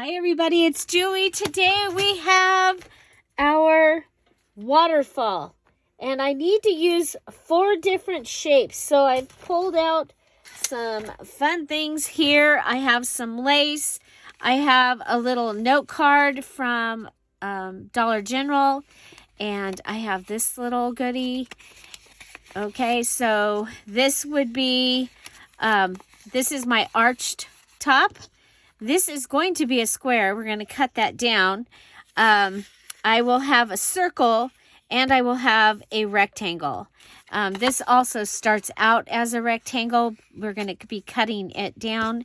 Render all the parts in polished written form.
Hi everybody, it's Julie. Today we have our waterfall and I need to use 4 different shapes. So I've pulled out some fun things here. I have some lace. I have a little note card from Dollar General, and I have this little goodie. Okay, so this would be, this is my arched top. This is going to be a square. We're going to cut that down. I will have a circle and I will have a rectangle. This also starts out as a rectangle. We're going to be cutting it down.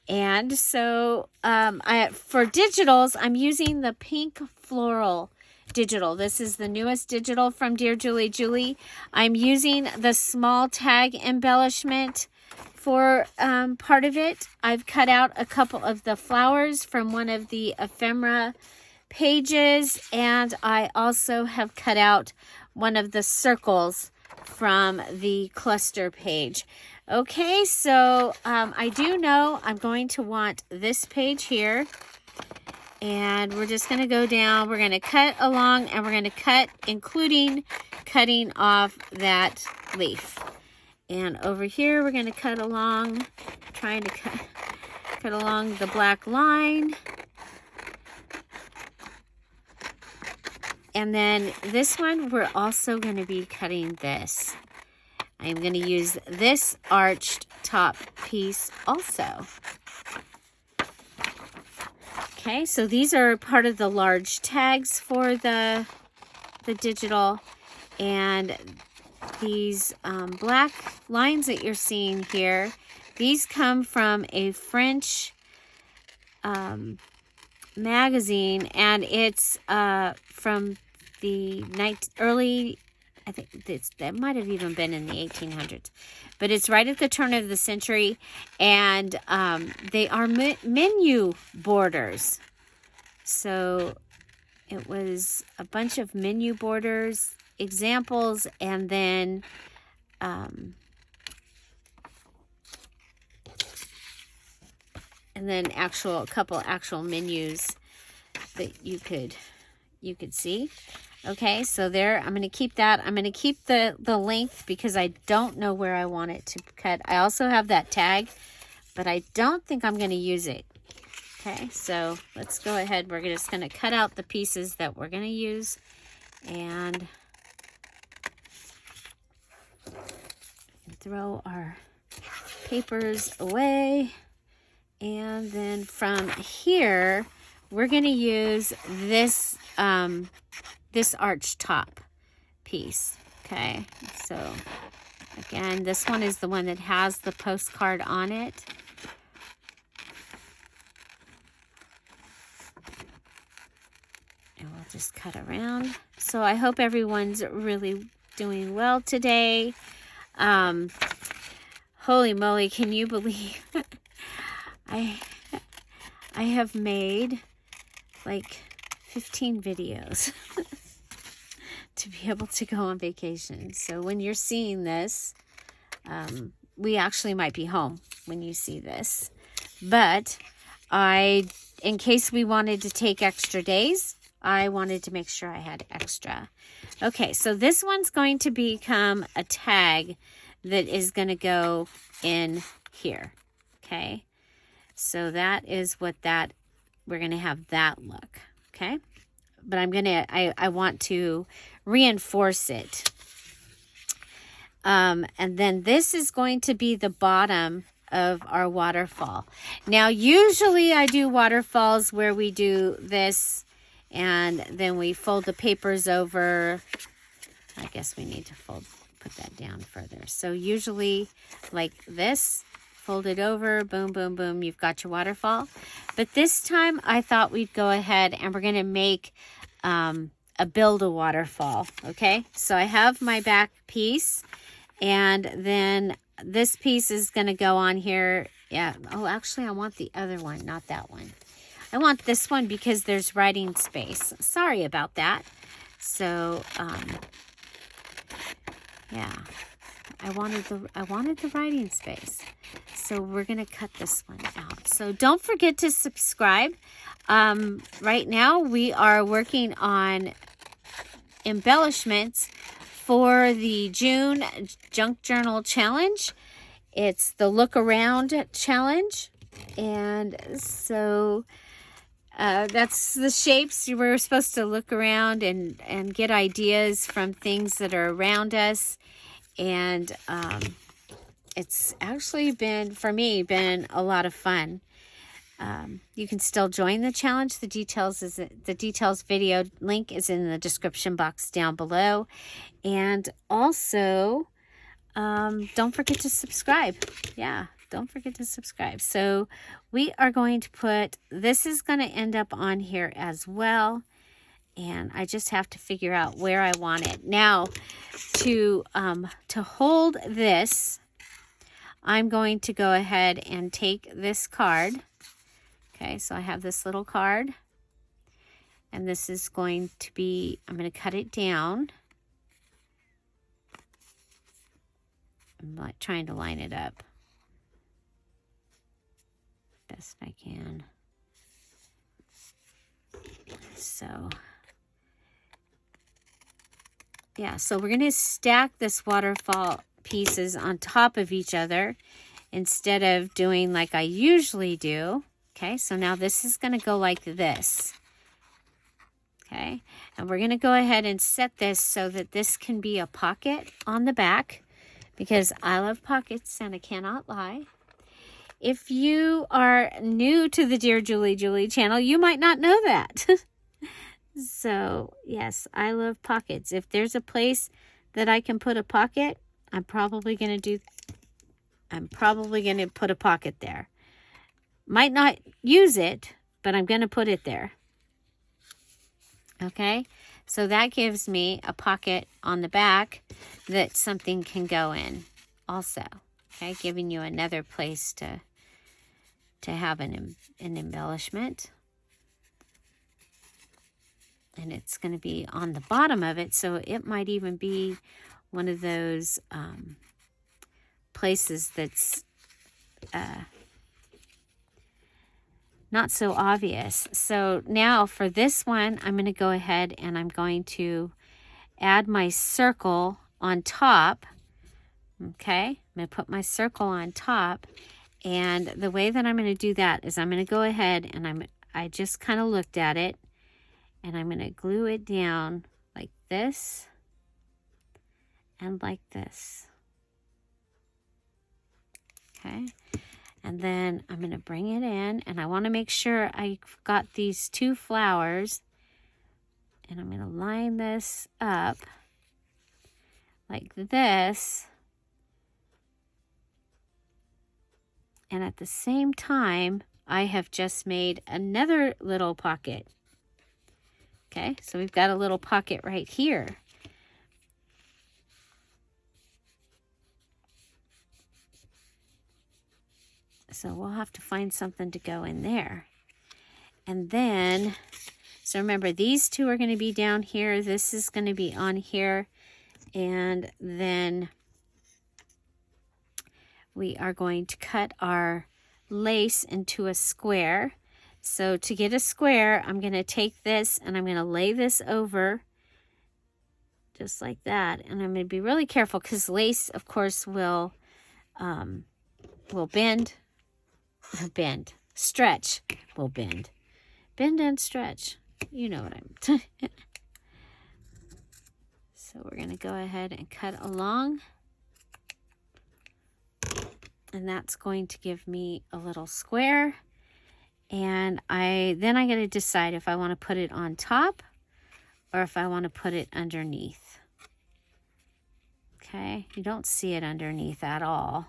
And so for digitals, I'm using the pink floral digital. This is the newest digital from DearJulieJulie. I'm using the small tag embellishment for part of it. I've cut out a couple of the flowers from one of the ephemera pages, and I also have cut out one of the circles from the cluster page. Okay, so I do know I'm going to want this page here, and we're just going to go down. We're going to cut along, and we're going to cut, including cutting off that leaf. And over here, we're going to cut along, trying to cut along the black line. And then this one, we're also going to be cutting this. I'm going to use this arched top piece also. Okay, so these are part of the large tags for the digital, and these black lines that you're seeing here, these come from a French magazine, and it's from the early, I think that might have even been in the 1800s, but it's right at the turn of the century, and they are menu borders. So it was a bunch of menu borders, examples, and then a couple actual menus that you could see. Okay, so there, I'm going to keep that. I'm going to keep the length because I don't know where I want it to cut. I also have that tag, but I don't think I'm going to use it. Okay, so let's go ahead. We're just going to cut out the pieces that we're going to use, and throw our papers away. And then from here, we're going to use this this arch top piece. Okay, so again, this one is the one that has the postcard on it. And we'll just cut around. So I hope everyone's really doing well today. Holy moly, can you believe I have made like 15 videos to be able to go on vacation. So when you're seeing this, we actually might be home when you see this. But in case we wanted to take extra days, I wanted to make sure I had extra. Okay, so this one's going to become a tag that is going to go in here. Okay, so that is what we're going to have that look. Okay, but I want to reinforce it. And then this is going to be the bottom of our waterfall. Now, usually I do waterfalls where we do this, and then we fold the papers over. I guess we need to put that down further. So usually like this, fold it over, boom, boom, boom, you've got your waterfall. But this time I thought we'd go ahead and we're going to make build a waterfall. Okay, so I have my back piece, and then this piece is going to go on here. Yeah, oh, actually I want the other one, not that one. I want this one because there's writing space. Sorry about that. So yeah, I wanted the writing space. so we're going to cut this one out. So don't forget to subscribe. Right now we are working on embellishments for the June Junk Journal Challenge. It's the Look Around Challenge. And so that's the shapes. We're supposed to look around and get ideas from things that are around us. And it's actually been, for me, been a lot of fun. You can still join the challenge. The details video link is in the description box down below. And also, don't forget to subscribe. Yeah, don't forget to subscribe. So we are going to put, this is going to end up on here as well. And I just have to figure out where I want it. Now, to hold this, I'm going to go ahead and take this card. Okay, so I have this little card. And this is going to be, I'm going to cut it down. I'm like trying to line it up best I can. So, yeah, so we're going to stack this waterfall pieces on top of each other instead of doing like I usually do. Okay, so now this is going to go like this. Okay, and we're going to go ahead and set this so that this can be a pocket on the back, because I love pockets and I cannot lie. If you are new to the Dear Julie Julie channel, you might not know that. So, yes, I love pockets. If there's a place that I can put a pocket, I'm probably going to put a pocket there. Might not use it, but I'm going to put it there. Okay? So that gives me a pocket on the back that something can go in also. Okay? Giving you another place to have an embellishment. And it's going to be on the bottom of it, so it might even be one of those places that's not so obvious. So now for this one, I'm going to go ahead and I'm going to add my circle on top. Okay, I'm going to put my circle on top. And the way that I'm going to do that is I'm going to go ahead and I just kind of looked at it. And I'm going to glue it down like this and like this. Okay. And then I'm going to bring it in. And I want to make sure I've got these two flowers. And I'm going to line this up like this. And at the same time, I have just made another little pocket. Okay, so we've got a little pocket right here. So we'll have to find something to go in there. And then, so remember, these two are going to be down here. This is going to be on here. And then we are going to cut our lace into a square. So to get a square, I'm going to take this and I'm going to lay this over just like that. And I'm going to be really careful because lace, of course, will stretch, will bend. Bend and stretch. You know what I'm So we're going to go ahead and cut along. And that's going to give me a little square. And then I got to decide if I want to put it on top or if I want to put it underneath. Okay, you don't see it underneath at all.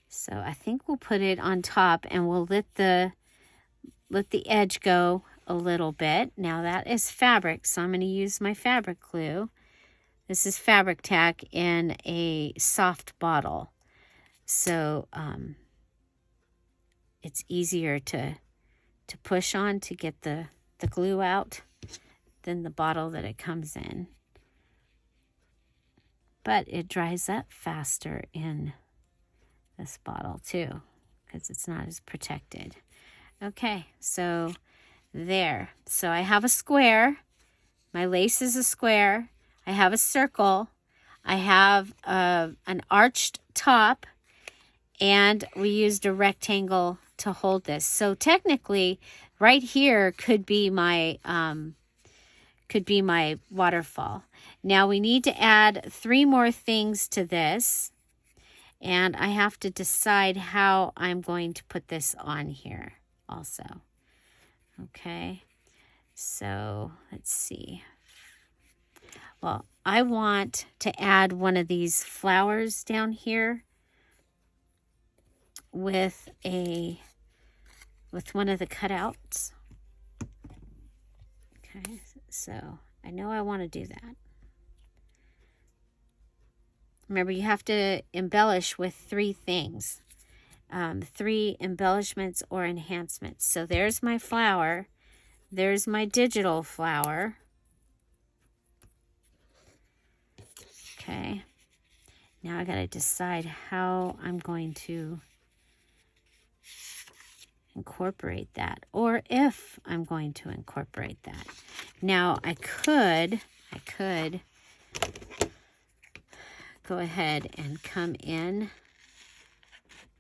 So I think we'll put it on top and we'll let the edge go a little bit. Now that is fabric, so I'm going to use my fabric glue. This is fabric tack in a soft bottle. So it's easier to push on to get the glue out than the bottle that it comes in. But it dries up faster in this bottle too, because it's not as protected. Okay, so there. So I have a square. My lace is a square. I have a circle. I have an arched top, and we used a rectangle to hold this. So technically, right here could be my waterfall. Now we need to add 3 more things to this, and I have to decide how I'm going to put this on here also. Okay, so let's see. Well, I want to add one of these flowers down here with one of the cutouts. Okay, so I know I want to do that. Remember, you have to embellish with 3 things. 3 embellishments or enhancements. So there's my flower. There's my digital flower. Okay. Now I got to decide how I'm going to incorporate that, or if I'm going to incorporate that. Now I could go ahead and come in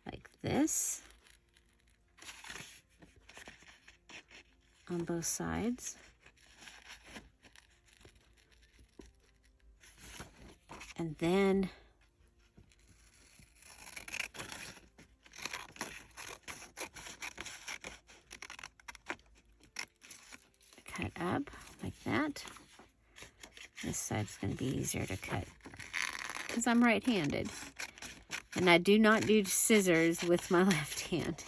like this on both sides. And then cut up like that. This side's going to be easier to cut because I'm right-handed. And I do not do scissors with my left hand.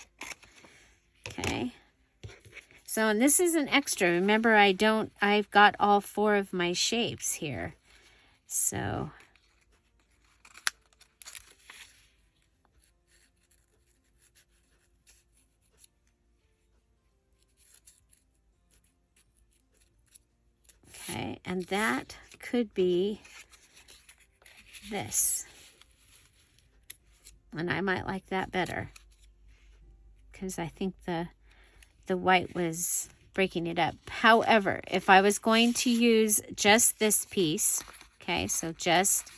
Okay. So, and this is an extra. Remember, I've got all 4 of my shapes here. So, okay, and that could be this. And I might like that better because I think the white was breaking it up. However, if I was going to use just this piece, okay, so just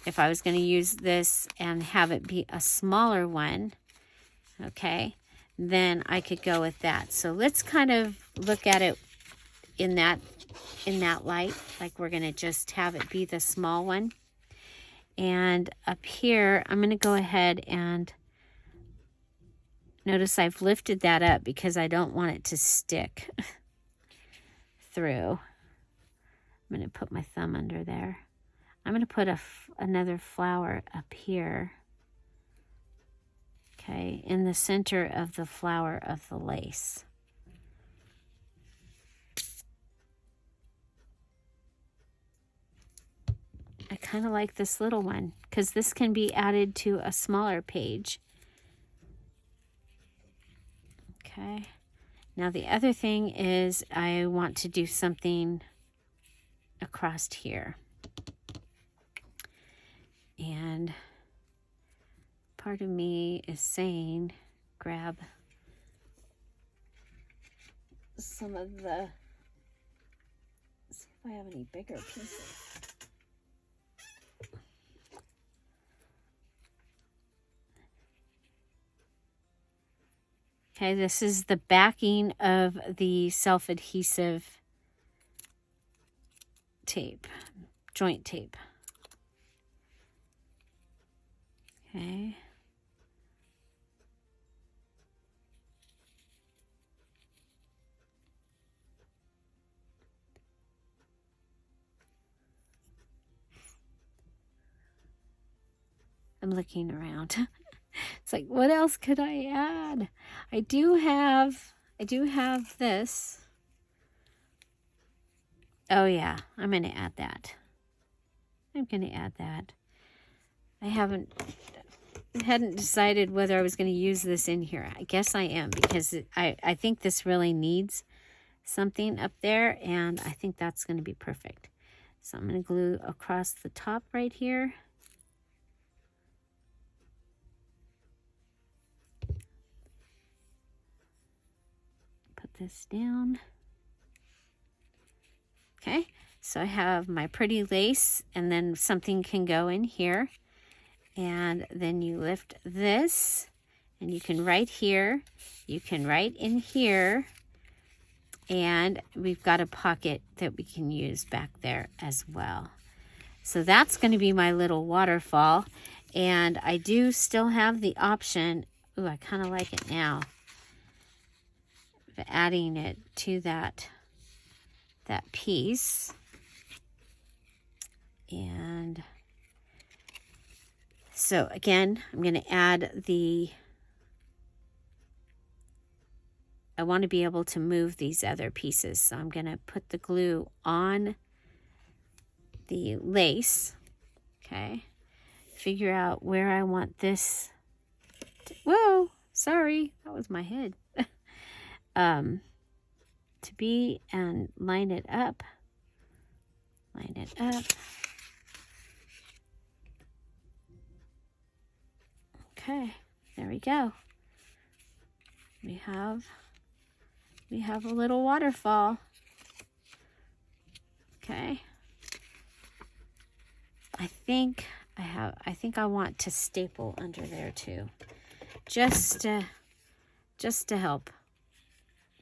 if I was going to use this and have it be a smaller one, okay, then I could go with that. So let's kind of look at it in that light, like we're going to just have it be the small one. And up here, I'm going to go ahead and notice I've lifted that up because I don't want it to stick through. I'm going to put my thumb under there. I'm going to put another flower up here. Okay, in the center of the flower of the lace. I kind of like this little one because this can be added to a smaller page. Okay. Now the other thing is I want to do something across here. And part of me is saying grab some of the, see if I have any bigger pieces. Okay, this is the backing of the self-adhesive tape, joint tape. Okay. I'm looking around. It's like, what else could I add? I do have this. Oh yeah, I'm going to add that. I hadn't decided whether I was going to use this in here. I guess I am because I think this really needs something up there, and I think that's going to be perfect. So I'm going to glue across the top right here. this down. Okay, so I have my pretty lace, and then something can go in here. And then you lift this, and you can write here. You can write in here. And we've got a pocket that we can use back there as well. So that's going to be my little waterfall. And I do still have the option, ooh, I kind of like it now, of adding it to that piece. And so again, I'm going to add I want to be able to move these other pieces. So I'm going to put the glue on the lace. Okay. Figure out where I want this. Whoa, sorry. That was my head. To be, and line it up. Line it up. Okay. There we go. We have a little waterfall. Okay. I think I want to staple under there too. Just to help.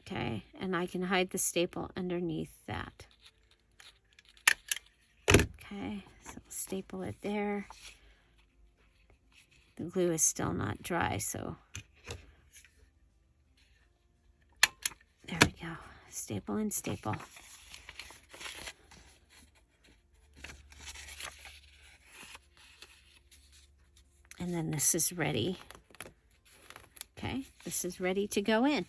Okay, and I can hide the staple underneath that. Okay, so staple it there. The glue is still not dry, so there we go. Staple and staple. And then this is ready. Okay, this is ready to go in.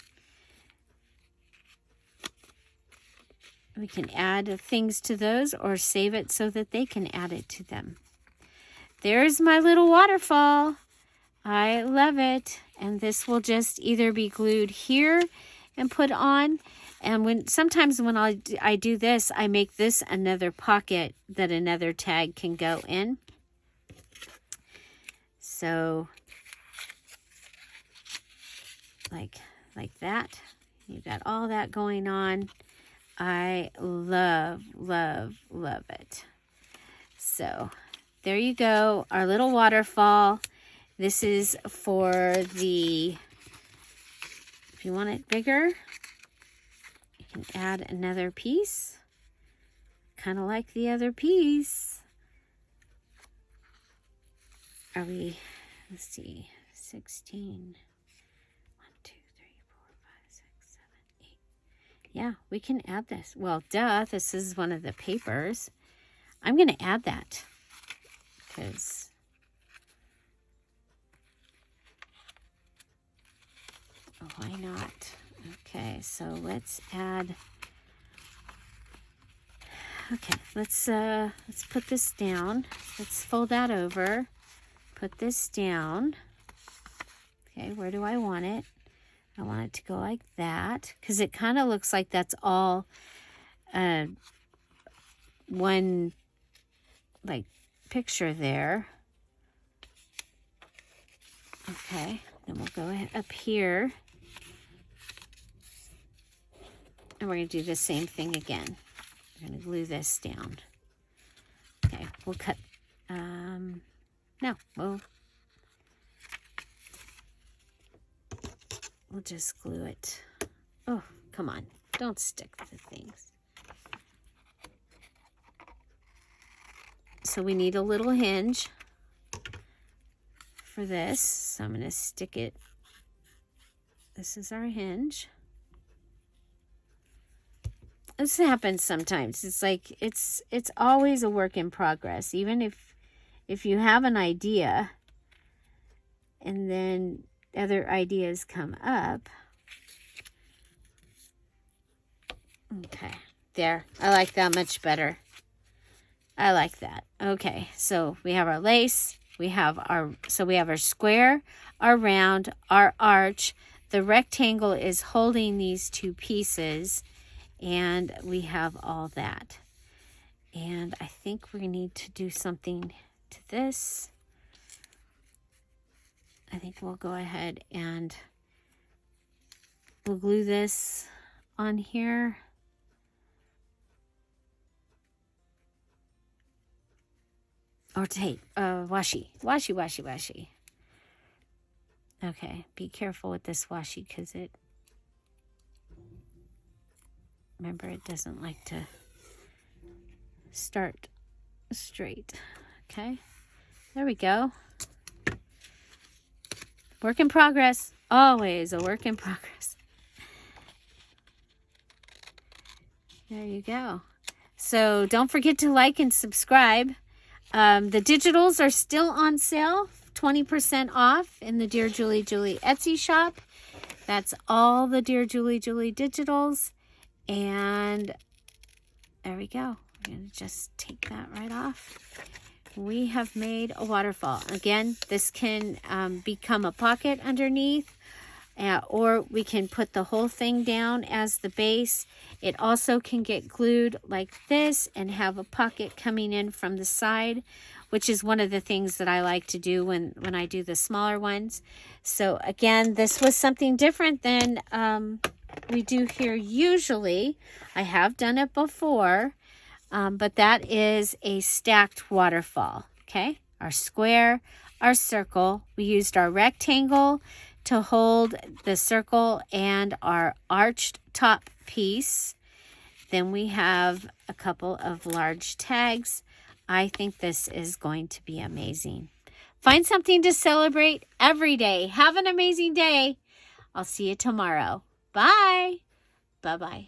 We can add things to those or save it so that they can add it to them. There's my little waterfall. I love it. And this will just either be glued here and put on. And sometimes when I do this, I make this another pocket that another tag can go in. So like that. You got all that going on. I love, love, love it. So there you go, our little waterfall. This is for if you want it bigger, you can add another piece, kind of like the other piece. Are we, let's see, 16. Yeah, we can add this. Well, duh, this is one of the papers. I'm going to add that because why not? Okay, so let's add. Okay, let's put this down. Let's fold that over. Put this down. Okay, where do I want it? I want it to go like that because it kind of looks like that's all one like picture there. Okay, then we'll go ahead up here and we're going to do the same thing again. We're going to glue this down. Okay, we'll cut, no, we'll just glue it. Oh, come on. Don't stick to things. So we need a little hinge for this. So I'm going to stick it. This is our hinge. This happens sometimes. It's like, it's always a work in progress. Even if you have an idea and then other ideas come up. Okay, there. I like that much better. I like that. Okay, so we have our lace. We have our square, our round, our arch. The rectangle is holding these two pieces, and we have all that. And I think we need to do something to this. I think we'll go ahead and we'll glue this on here. Or tape, washi. Okay, be careful with this washi because remember, it doesn't like to start straight. Okay, there we go. Work in progress, always a work in progress. There you go. So don't forget to like and subscribe. The digitals are still on sale, 20% off in the Dear Julie Julie Etsy shop. That's all the Dear Julie Julie digitals. And there we go. I'm going to just take that right off. We have made a waterfall. Again, this can become a pocket underneath. Or we can put the whole thing down as the base. It also can get glued like this and have a pocket coming in from the side, which is one of the things that I like to do when I do the smaller ones. So again, this was something different than we do here usually. I have done it before, but that is a stacked waterfall. Okay, our square, our circle. We used our rectangle to hold the circle and our arched top piece. Then we have a couple of large tags. I think this is going to be amazing. Find something to celebrate every day. Have an amazing day. I'll see you tomorrow. Bye. Bye-bye.